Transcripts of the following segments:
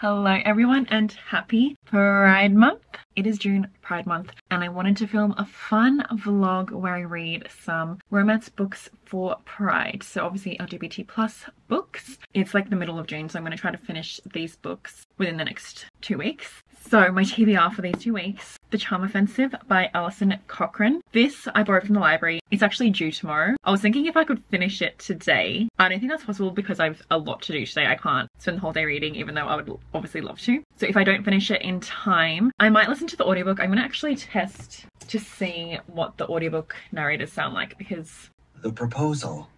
Hello everyone and happy Pride Month. It is June Pride Month and I wanted to film a fun vlog where I read some romance books for Pride. So obviously LGBT plus books. It's like the middle of June, so I'm going to try to finish these books within the next 2 weeks. So my TBR for these 2 weeks, The Charm Offensive by Alison Cochrane. This I borrowed from the library. It's actually due tomorrow. I was thinking if I could finish it today. I don't think that's possible because I have a lot to do today. I can't spend the whole day reading even though I would obviously love to. So if I don't finish it in time, I might listen to the audiobook. I'm going to actually test to see what the audiobook narrators sound like because... The proposal.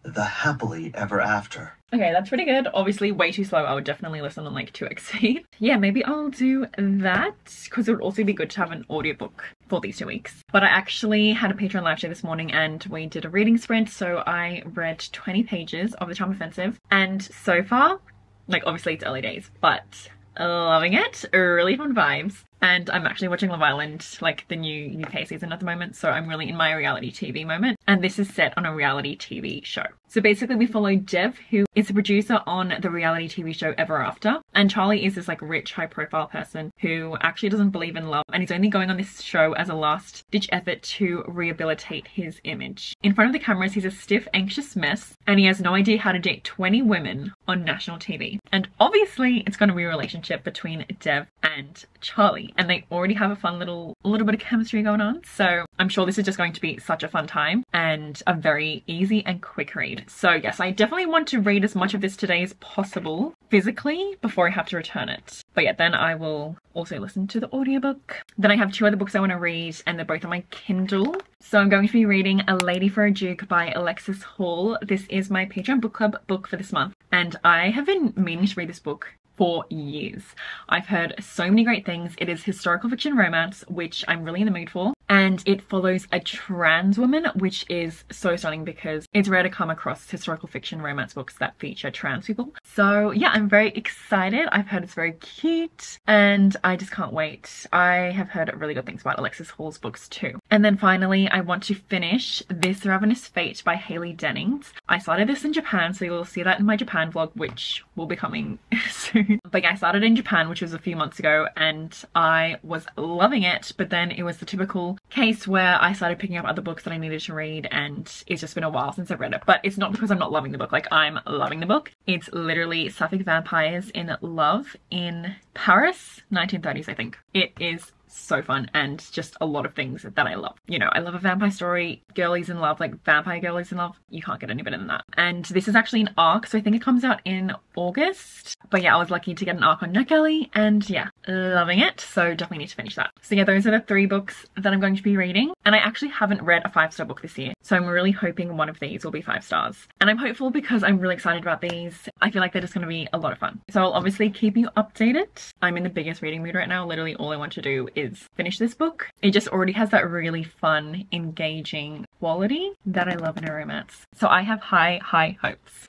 The happily ever after. Okay, that's pretty good. Obviously way too slow. I would definitely listen on like 2x speed. Yeah, maybe I'll do that because it would also be good to have an audiobook for these 2 weeks. But I actually had a Patreon live show this morning and we did a reading sprint. So I read 20 pages of The Charm Offensive and so far, like obviously it's early days, but loving it. Really fun vibes. And I'm actually watching Love Island, like the new UK season at the moment. So I'm really in my reality TV moment. And this is set on a reality TV show. So basically we follow Dev, who is a producer on the reality TV show Ever After. And Charlie is this like rich, high profile person who actually doesn't believe in love. And he's only going on this show as a last ditch effort to rehabilitate his image. In front of the cameras, he's a stiff, anxious mess. And he has no idea how to date 20 women on national TV. And obviously it's going to be a relationship between Dev and Charlie. And they already have a fun little bit of chemistry going on. So I'm sure this is just going to be such a fun time and a very easy and quick read. So yes, I definitely want to read as much of this today as possible physically before I have to return it. But yeah, then I will also listen to the audiobook. Then I have 2 other books I want to read and they're both on my Kindle. So I'm going to be reading A Lady for a Duke by Alexis Hall. This is my Patreon book club book for this month. And I have been meaning to read this book for years. I've heard so many great things. It is historical fiction romance, which I'm really in the mood for. And it follows a trans woman, which is so stunning because it's rare to come across historical fiction romance books that feature trans people. So yeah, I'm very excited. I've heard it's very cute and I just can't wait. I have heard really good things about Alexis Hall's books too. And then finally, I want to finish This Ravenous Fate by Haley Dennings. I started this in Japan, so you'll see that in my Japan vlog, which will be coming soon. But yeah, I started in Japan, which was a few months ago, and I was loving it. But then it was the typical case where I started picking up other books that I needed to read, and it's just been a while since I've read it. But it's not because I'm not loving the book. Like, I'm loving the book. It's literally Sapphic vampires in love in Paris, 1930s, I think. It is so fun and just a lot of things that I love. You know, I love a vampire story, girlies in love, like vampire girlies in love. You can't get any better than that. And this is actually an arc, so I think it comes out in August. But yeah, I was lucky to get an arc on NetGalley and yeah, loving it. So definitely need to finish that. So yeah, those are the 3 books that I'm going to be reading. And I actually haven't read a 5-star book this year. So I'm really hoping one of these will be 5 stars. And I'm hopeful because I'm really excited about these. I feel like they're just going to be a lot of fun. So I'll obviously keep you updated. I'm in the biggest reading mood right now. Literally all I want to do is finish this book. It just already has that really fun, engaging quality that I love in a romance. So I have high hopes.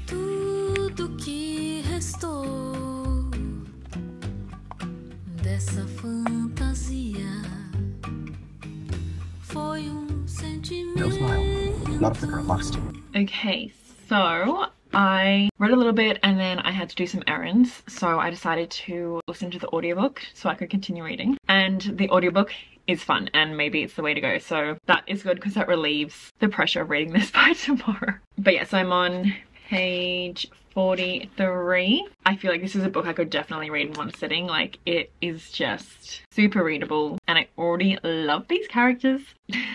Tudo que restou dessa fantasia foi sentimento. No smile. Not if the girl lost you. Okay, so I read a little bit and then I had to do some errands, so I decided to listen to the audiobook so I could continue reading. And the audiobook is fun and maybe it's the way to go, so that is good because that relieves the pressure of reading this by tomorrow. But yes, I'm on page 43. I feel like this is a book I could definitely read in one sitting. Like, it is just super readable and I already love these characters.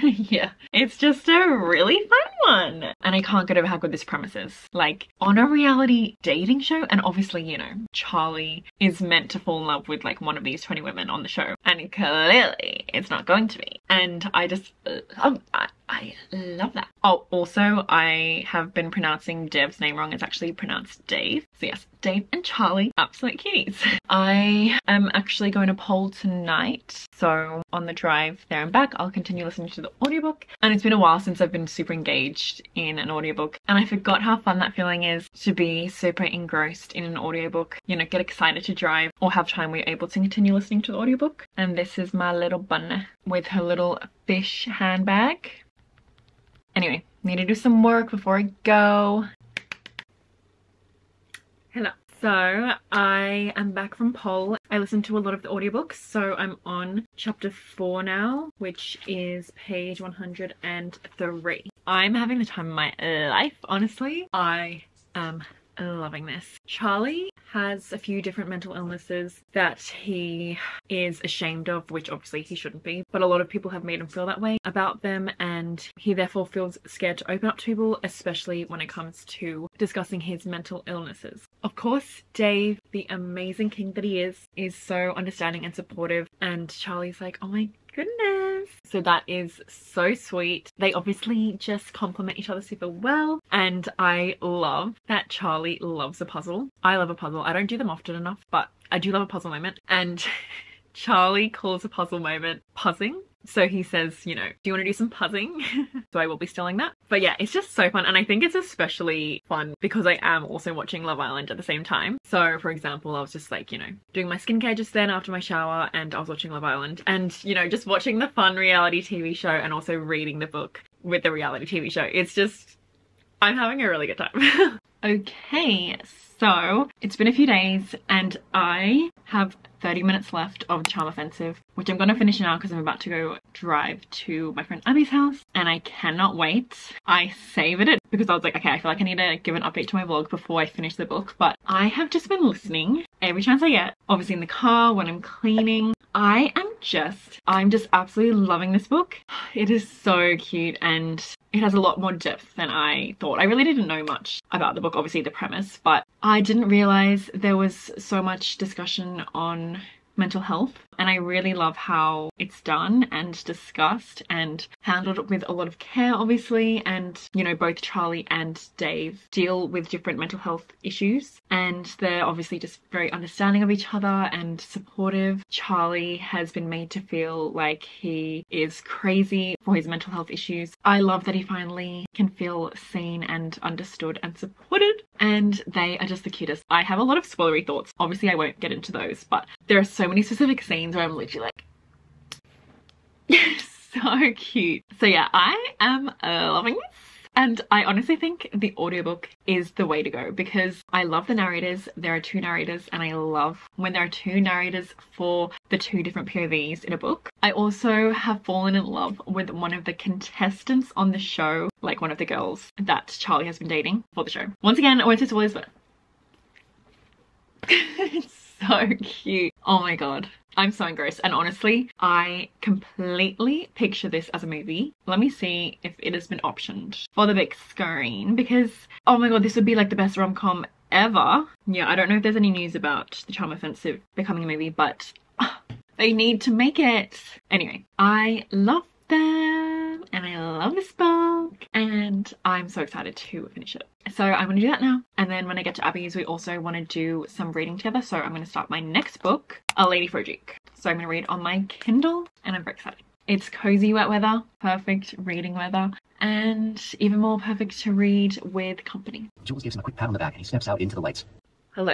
Yeah, it's just a really fun one. And I can't get over how good this premise is. Like, on a reality dating show, and obviously, you know, Charlie is meant to fall in love with like one of these 20 women on the show, and clearly it's not going to be. And I just I love that. Oh, also I have been pronouncing Dev's name wrong. It's actually pronounced Dave. So yes, Dave and Charlie, absolute cuties. I am actually going to Pole tonight. So on the drive there and back, I'll continue listening to the audiobook. And it's been a while since I've been super engaged engaged in an audiobook, and I forgot how fun that feeling is to be super engrossed in an audiobook, you know, get excited to drive or have time where you're able to continue listening to the audiobook. And this is my little bun with her little fish handbag. Anyway, need to do some work before I go. Hello. So I am back from Pol. I listened to a lot of the audiobooks, so I'm on chapter 4 now, which is page 103. I'm having the time of my life, honestly. I am loving this. Charlie has a few different mental illnesses that he is ashamed of, which obviously he shouldn't be, but a lot of people have made him feel that way about them, and he therefore feels scared to open up to people, especially when it comes to discussing his mental illnesses. Of course, Dave, the amazing king that he is so understanding and supportive, and Charlie's like, oh my goodness. So that is so sweet. They obviously just complement each other super well, and I love that Charlie loves a puzzle. I love a puzzle. I don't do them often enough, but I do love a puzzle moment, and Charlie calls a puzzle moment puzzing. So he says, you know, do you want to do some puzzing? So I will be stealing that. But yeah, it's just so fun. And I think it's especially fun because I am also watching Love Island at the same time. So for example, I was just like, you know, doing my skincare just then after my shower, and I was watching Love Island, and, you know, just watching the fun reality TV show and also reading the book with the reality TV show. It's just, I'm having a really good time. Okay, so it's been a few days and I have 30 minutes left of The Charm Offensive, which I'm going to finish now because I'm about to go drive to my friend Abby's house, and I cannot wait. I saved it because I was like, okay, I feel like I need to give an update to my vlog before I finish the book, but I have just been listening every chance I get, obviously in the car, when I'm cleaning. I'm just absolutely loving this book. It is so cute and it has a lot more depth than I thought. I really didn't know much about the book, obviously the premise, but I didn't realize there was so much discussion on mental health, and I really love how it's done and discussed and handled with a lot of care, obviously. And, you know, both Charlie and Dave deal with different mental health issues, and they're obviously just very understanding of each other and supportive. Charlie has been made to feel like he is crazy for his mental health issues. I love that he finally can feel seen and understood and supported, and they are just the cutest. I have a lot of spoilery thoughts. Obviously I won't get into those, but there are so many specific scenes where I'm literally like so cute. So yeah, I am loving this, and I honestly think the audiobook is the way to go because I love the narrators. There are 2 narrators, and I love when there are 2 narrators for the 2 different POVs in a book. I also have fallen in love with one of the contestants on the show, like one of the girls that Charlie has been dating for the show. Once again, I won't say spoilers, but it's so cute. Oh my god, I'm so engrossed, and honestly I completely picture this as a movie. Let me see if it has been optioned for the big screen, because oh my god, this would be like the best rom-com ever. Yeah, I don't know if there's any news about The Charm Offensive becoming a movie, but they need to make it. Anyway, I love them and I love this book, and I'm so excited to finish it. So I'm going to do that now, and then when I get to Abby's we also want to do some reading together. So I'm going to start my next book, A Lady for a Duke. So I'm going to read on my Kindle, and I'm very excited. It's cozy wet weather, perfect reading weather, and even more perfect to read with company. Jules gives him a quick pat on the back and he steps out into the lights. Hello.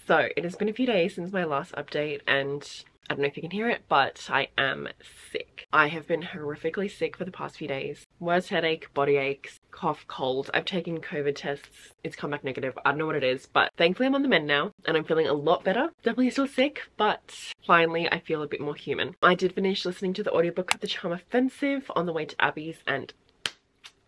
So it has been a few days since my last update, and I don't know if you can hear it, but I am sick. I have been horrifically sick for the past few days. Worst headache, body aches, cough, cold. I've taken COVID tests. It's come back negative. I don't know what it is, but thankfully I'm on the mend now and I'm feeling a lot better. Definitely still sick, but finally I feel a bit more human. I did finish listening to the audiobook of The Charm Offensive on the way to Abby's, and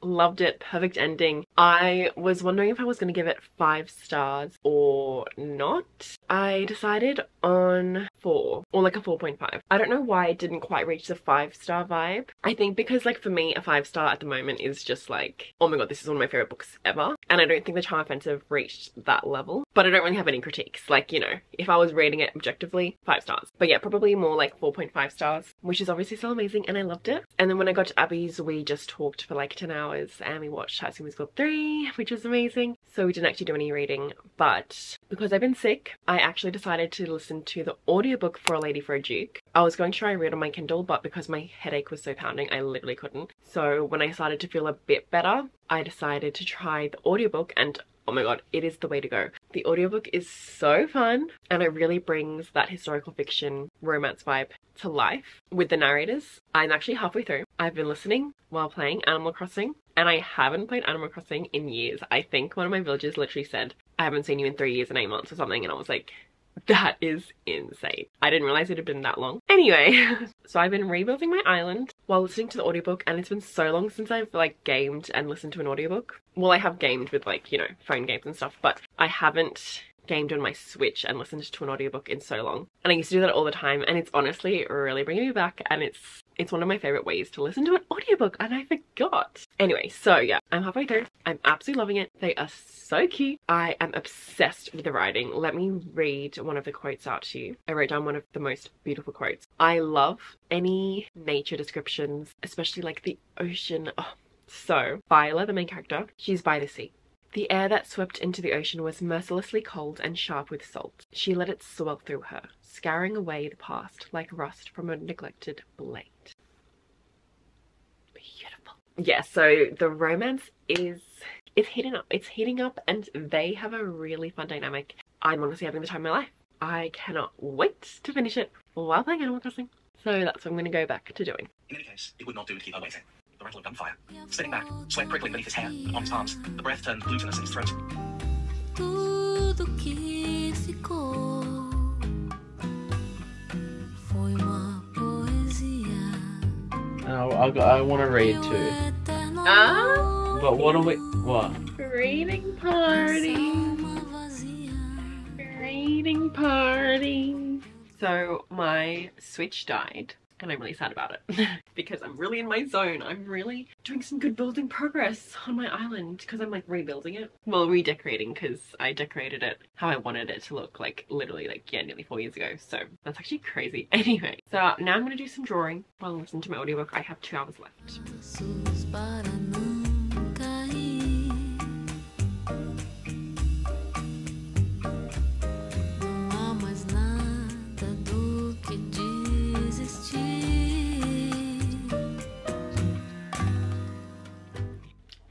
loved it. Perfect ending. I was wondering if I was going to give it 5 stars or not. I decided on 4, or like a 4.5. I don't know why it didn't quite reach the 5-star vibe. I think because like for me a 5-star at the moment is just like, oh my god, this is one of my favorite books ever, and I don't think The Charm Offensive reached that level. but I don't really have any critiques. Like, you know, if I was rating it objectively, 5 stars. But yeah, probably more like 4.5 stars, which is obviously still amazing, and I loved it. And then when I got to Abby's, we just talked for like 10 hours and we watched High School Musical 3, which was amazing. So we didn't actually do any reading, but because I've been sick, I actually decided to listen to the audiobook for A Lady for a Duke. I was going to try and read on my Kindle, but because my headache was so pounding, I literally couldn't. So when I started to feel a bit better, I decided to try the audiobook, and oh my god, it is the way to go. The audiobook is so fun, and it really brings that historical fiction romance vibe to life with the narrators. I'm actually halfway through. I've been listening while playing Animal Crossing, and I haven't played Animal Crossing in years. I think one of my villagers literally said, I haven't seen you in 3 years and 8 months or something, and I was like, that is insane. I didn't realize it had been that long. Anyway, so I've been rebuilding my island while listening to the audiobook, and it's been so long since I've like gamed and listened to an audiobook. Well, I have gamed with like, you know, phone games and stuff, but I haven't gamed on my Switch and listened to an audiobook in so long. And I used to do that all the time, and it's honestly really bringing me back, and it's one of my favorite ways to listen to an audiobook, and I forgot. Anyway, so yeah, I'm halfway through. I'm absolutely loving it. They are so cute. I am obsessed with the writing. Let me read one of the quotes out to you. I wrote down one of the most beautiful quotes. I love any nature descriptions, especially like the ocean. Oh, so Viola, the main character, she's by the sea. The air that swept into the ocean was mercilessly cold and sharp with salt. She let it swell through her, scouring away the past like rust from a neglected blade. Beautiful. Yeah, so the romance is heating up. It's heating up, and they have a really fun dynamic. I'm honestly having the time of my life. I cannot wait to finish it while playing Animal Crossing. So that's what I'm going to go back to doing. In any case, it would not do to keep her waiting. The rattle of gunfire. Spinning back, sweat prickling beneath his hair and on his arms. The breath turned glutinous in his throat. Tudo que ficou foi uma poesia. I want to read too. Ah, But what are we... What? reading party. Reading party. So my Switch died, and I'm really sad about it because I'm really in my zone. I'm really doing some good building progress on my island because I'm like rebuilding it. Well, redecorating, because I decorated it how I wanted it to look, like literally like, yeah, nearly 4 years ago. So that's actually crazy. Anyway, so now I'm going to do some drawing while I listen to my audiobook. I have 2 hours left. Passos para não cair. Não há mais nada do que desistir.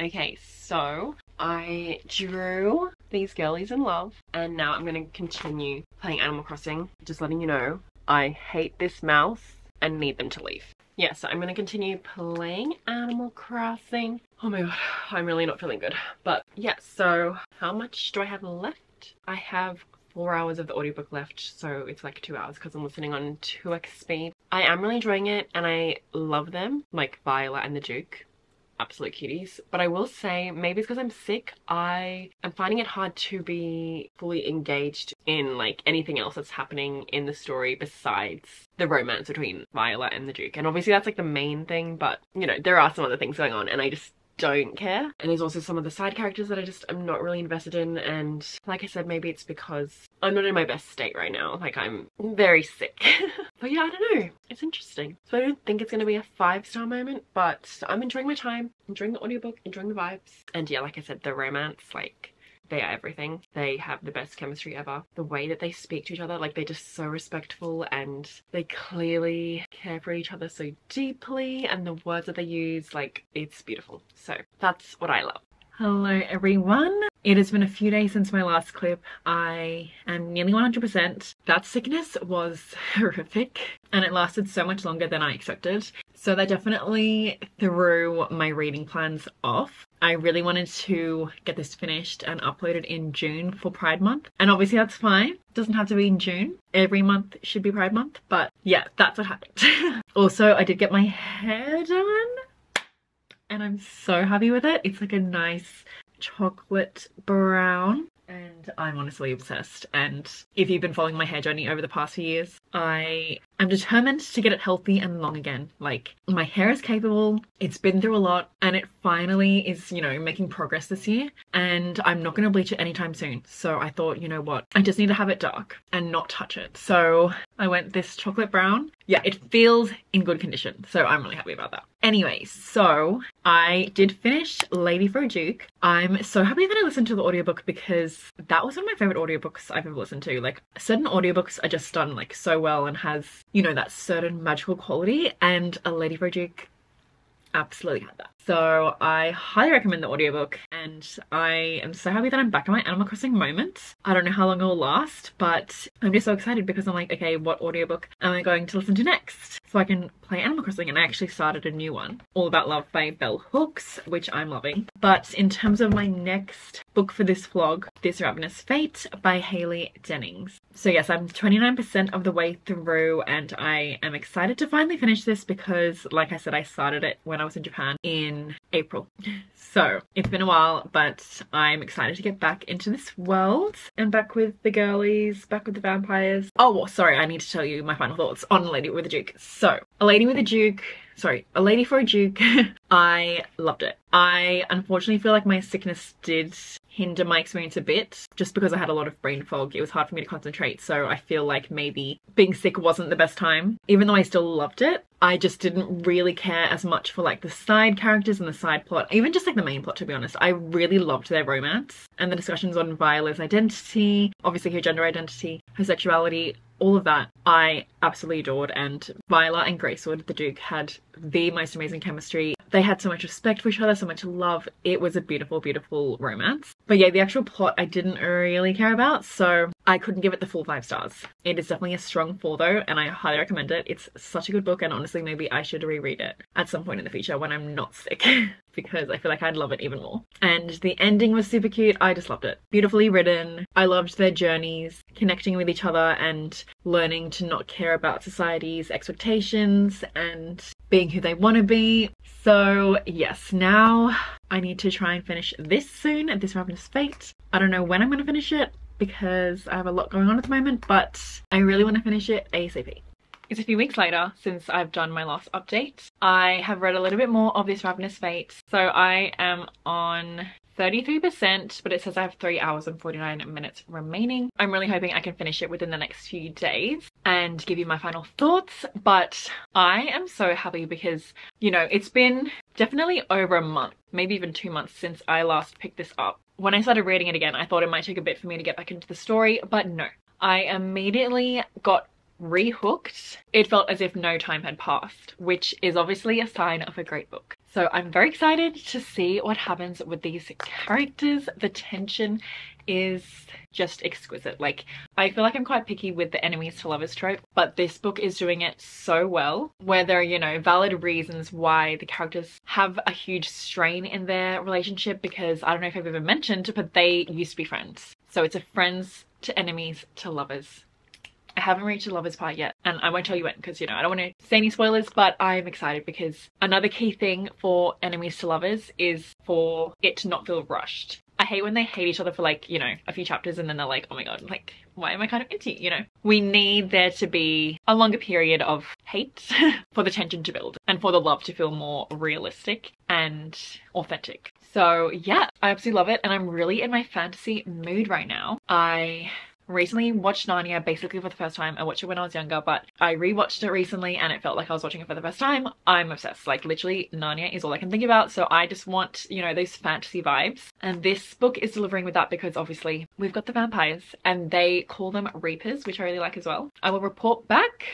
Okay, so I drew these girlies in love, and now I'm going to continue playing Animal Crossing. Just letting you know, I hate this mouse and need them to leave. Yeah, so I'm going to continue playing Animal Crossing. Oh my god, I'm really not feeling good. But yeah, so how much do I have left? I have 4 hours of the audiobook left, so it's like 2 hours because I'm listening on 2x speed. I am really enjoying it, and I love them, like Viola and the Duke. Absolute cuties. But I will say, maybe it's because I'm sick, I am finding it hard to be fully engaged in like anything else that's happening in the story besides the romance between Viola and the Duke. And obviously that's like the main thing, but you know, there are some other things going on, and I just don't care. And there's also some of the side characters that I'm not really invested in, and like I said, maybe it's because I'm not in my best state right now. Like, I'm very sick. But yeah, I don't know, it's interesting. So I don't think it's going to be a 5-star moment, but I'm enjoying my time, enjoying the audiobook, enjoying the vibes. And yeah, like I said, the romance, like, they are everything. They have the best chemistry ever. The way that they speak to each other, like, they're just so respectful, and they clearly care for each other so deeply, and the words that they use, like, it's beautiful. So that's what I love. Hello everyone. It has been a few days since my last clip. I am nearly 100%. That sickness was horrific, and it lasted so much longer than I expected. So that definitely threw my reading plans off. I really wanted to get this finished and uploaded in June for Pride Month. And obviously that's fine. It doesn't have to be in June. Every month should be Pride Month. But yeah, that's what happened. Also, I did get my hair done, and I'm so happy with it. It's like a nice chocolate brown, and I'm honestly obsessed. And if you've been following my hair journey over the past few years, I I'm determined to get it healthy and long again. Like, my hair is capable, it's been through a lot, and it finally is, you know, making progress this year, and I'm not going to bleach it anytime soon. So I thought, you know what, I just need to have it dark and not touch it. So I went this chocolate brown. Yeah, it feels in good condition, so I'm really happy about that. Anyway, so I did finish Lady for a Duke. I'm so happy that I listened to the audiobook because that was one of my favorite audiobooks I've ever listened to. Like, certain audiobooks are just done like so well and has, you know, that certain magical quality, and A Lady for a Duke absolutely had that. So I highly recommend the audiobook, and I am so happy that I'm back in my Animal Crossing moment. I don't know how long it will last, but I'm just so excited because I'm like, okay, what audiobook am I going to listen to next? So I can play Animal Crossing, and I actually started a new one, All About Love by Bell Hooks, which I'm loving. But in terms of my next book for this vlog, This Ravenous Fate by Hayley Dennings. So yes, I'm 29% of the way through, and I am excited to finally finish this because, like I said, I started it when I was in Japan in April. So it's been a while, but I'm excited to get back into this world and back with the girlies, back with the vampires. Oh, well, sorry, I need to tell you my final thoughts on A Lady with a Duke. So, A Lady for a Duke, I loved it. I unfortunately feel like my sickness did hinder my experience a bit just because I had a lot of brain fog. It was hard for me to concentrate, so I feel like maybe being sick wasn't the best time. Even though I still loved it, I just didn't really care as much for like the side characters and the side plot, even just like the main plot, to be honest. I really loved their romance and the discussions on Viola's identity, obviously her gender identity, her sexuality, all of that I absolutely adored, and Viola and Gracewood, the Duke, had the most amazing chemistry. They had so much respect for each other, so much love. It was a beautiful, beautiful romance. But yeah, the actual plot I didn't really care about, so I couldn't give it the full 5 stars. It is definitely a strong 4 though, and I highly recommend it. It's such a good book, and honestly maybe I should reread it at some point in the future when I'm not sick because I feel like I'd love it even more. And the ending was super cute. I just loved it. Beautifully written. I loved their journeys, connecting with each other and learning to not care about society's expectations and being who they want to be. So yes, now I need to try and finish this soon, This Ravenous Fate. I don't know when I'm going to finish it because I have a lot going on at the moment, but I really want to finish it ASAP. It's a few weeks later since I've done my last update. I have read a little bit more of This Ravenous Fate. So I am on 33%, but it says I have 3 hours and 49 minutes remaining. I'm really hoping I can finish it within the next few days and give you my final thoughts. But I am so happy because, you know, it's been definitely over a month, maybe even 2 months since I last picked this up. When I started reading it again, I thought it might take a bit for me to get back into the story, but no. I immediately got rehooked. It felt as if no time had passed, which is obviously a sign of a great book. So I'm very excited to see what happens with these characters. The tension is just exquisite. Like, I feel like I'm quite picky with the enemies to lovers trope, but this book is doing it so well, where there are, you know, valid reasons why the characters have a huge strain in their relationship, because I don't know if I've ever mentioned, but they used to be friends. So it's a friends to enemies to lovers. I haven't reached the lovers part yet, and I won't tell you when because, you know, I don't want to say any spoilers, but I'm excited because another key thing for enemies to lovers is for it to not feel rushed. I hate when they hate each other for, like, you know, a few chapters and then they're like, oh my god, like, why am I kind of into you, you know? We need there to be a longer period of hate for the tension to build and for the love to feel more realistic and authentic. So yeah, I absolutely love it, and I'm really in my fantasy mood right now. I recently watched Narnia basically for the first time. I watched it when I was younger, but I rewatched it recently and it felt like I was watching it for the first time. I'm obsessed. Like, literally, Narnia is all I can think about. So I just want, you know, those fantasy vibes. And this book is delivering with that because obviously we've got the vampires and they call them Reapers, which I really like as well. I will report back.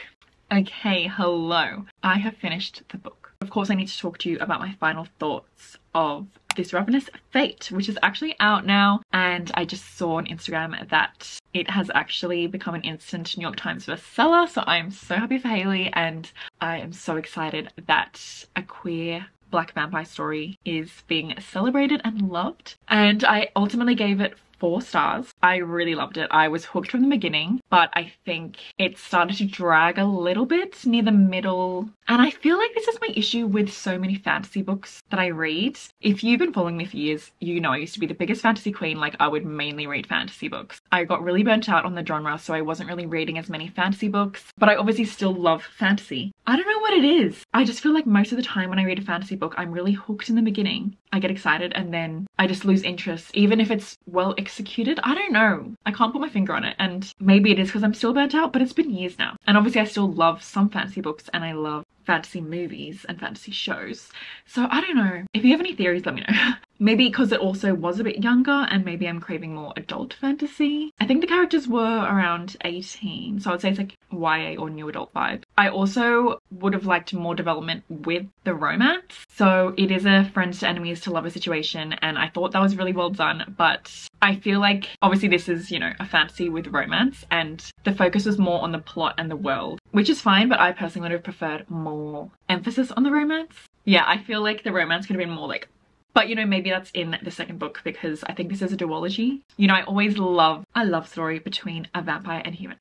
Okay, hello. I have finished the book. Of course, I need to talk to you about my final thoughts of This Ravenous Fate, which is actually out now, and I just saw on Instagram that it has actually become an instant New York Times bestseller, so I am so happy for Hayley, and I am so excited that a queer Black vampire story is being celebrated and loved. And I ultimately gave it 4 stars. I really loved it. I was hooked from the beginning, but I think it started to drag a little bit near the middle. And I feel like this is my issue with so many fantasy books that I read. If you've been following me for years, you know I used to be the biggest fantasy queen. Like, I would mainly read fantasy books. I got really burnt out on the genre, so I wasn't really reading as many fantasy books, but I obviously still love fantasy. I don't know what it is. I just feel like most of the time when I read a fantasy book, I'm really hooked in the beginning. I get excited and then I just lose interest, even if it's well executed. I don't know. I can't put my finger on it, and maybe it is because I'm still burnt out, but it's been years now. And obviously I still love some fantasy books and I love fantasy movies and fantasy shows. So I don't know. If you have any theories, let me know. Maybe because it also was a bit younger and maybe I'm craving more adult fantasy. I think the characters were around 18, so I would say it's like YA or new adult vibe. I also would have liked more development with the romance. So it is a friends to enemies to lovers situation, and I thought that was really well done, but I feel like obviously this is, you know, a fantasy with romance and the focus was more on the plot and the world, which is fine, but I personally would have preferred more emphasis on the romance. Yeah, I feel like the romance could have been more like, but you know, maybe that's in the second book because I think this is a duology. You know, I always love a love story between a vampire and human.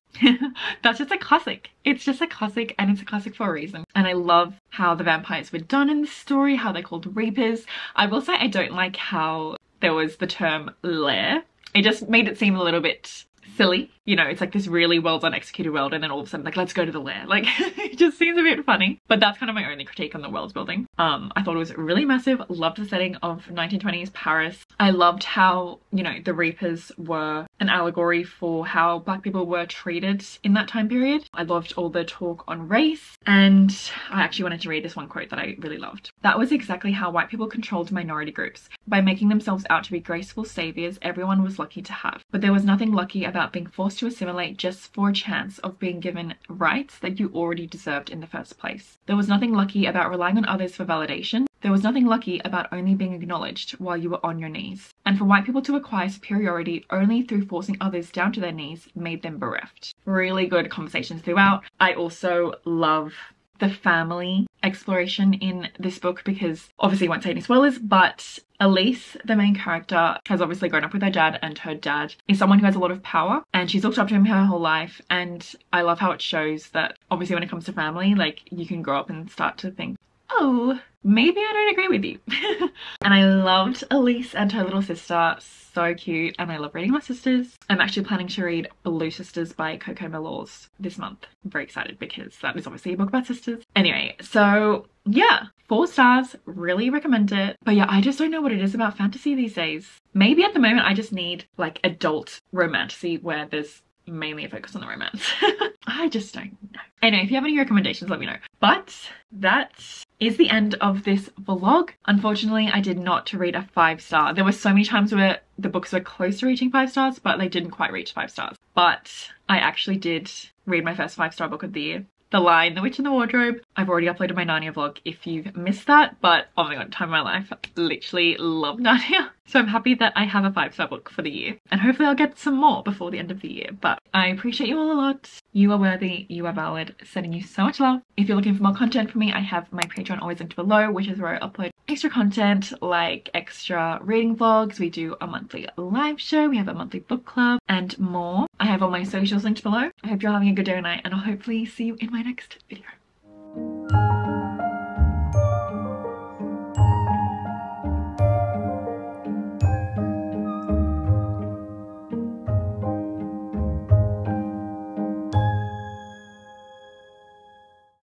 That's just a classic. It's just a classic, and it's a classic for a reason. And I love how the vampires were done in this story, how they're called reapers. I will say I don't like how there was the term lair. It just made it seem a little bit silly. You know, it's like this really well done executed world and then all of a sudden like, let's go to the lair. Like, it just seems a bit funny. But that's kind of my only critique on the world building. I thought it was really massive. Loved the setting of 1920s Paris. I loved how, you know, the Reapers were an allegory for how Black people were treated in that time period. I loved all the talk on race, and I actually wanted to read this one quote that I really loved. That was exactly how white people controlled minority groups, by making themselves out to be graceful saviors everyone was lucky to have. But there was nothing lucky about being forced to assimilate just for a chance of being given rights that you already deserved in the first place. There was nothing lucky about relying on others for validation. There was nothing lucky about only being acknowledged while you were on your knees. And for white people to acquire superiority only through forcing others down to their knees made them bereft. Really good conversations throughout. I also love the family exploration in this book because obviously I won't say any spoilers, but Elise, the main character, has obviously grown up with her dad, and her dad is someone who has a lot of power and she's looked up to him her whole life. And I love how it shows that obviously when it comes to family, like, you can grow up and start to think, oh, maybe I don't agree with you. And I loved Elise and her little sister. So cute, and I love reading my sisters. I'm actually planning to read Blue Sisters by Coco Melors this month. I'm very excited because that is obviously a book about sisters. Anyway, so yeah, 4 stars, really recommend it. But yeah, I just don't know what it is about fantasy these days. Maybe at the moment I just need like adult romantasy where there's mainly a focus on the romance. I just don't know. Anyway, if you have any recommendations, let me know. But that is the end of this vlog. Unfortunately, I did not read a 5-star. There were so many times where the books were close to reaching 5 stars, but they didn't quite reach 5 stars. But I actually did read my first 5-star book of the year. The Lion, the Witch and the Wardrobe. I've already uploaded my Narnia vlog if you've missed that, but oh my god, time of my life. Literally love Narnia. So I'm happy that I have a 5-star book for the year, and hopefully I'll get some more before the end of the year. But I appreciate you all a lot. You are worthy, you are valid. Sending you so much love. If you're looking for more content from me, I have my Patreon always linked below, which is where I upload extra content like extra reading vlogs. We do a monthly live show, we have a monthly book club, and more. I have all my socials linked below. I hope you're having a good day or night, and I'll hopefully see you in my next video.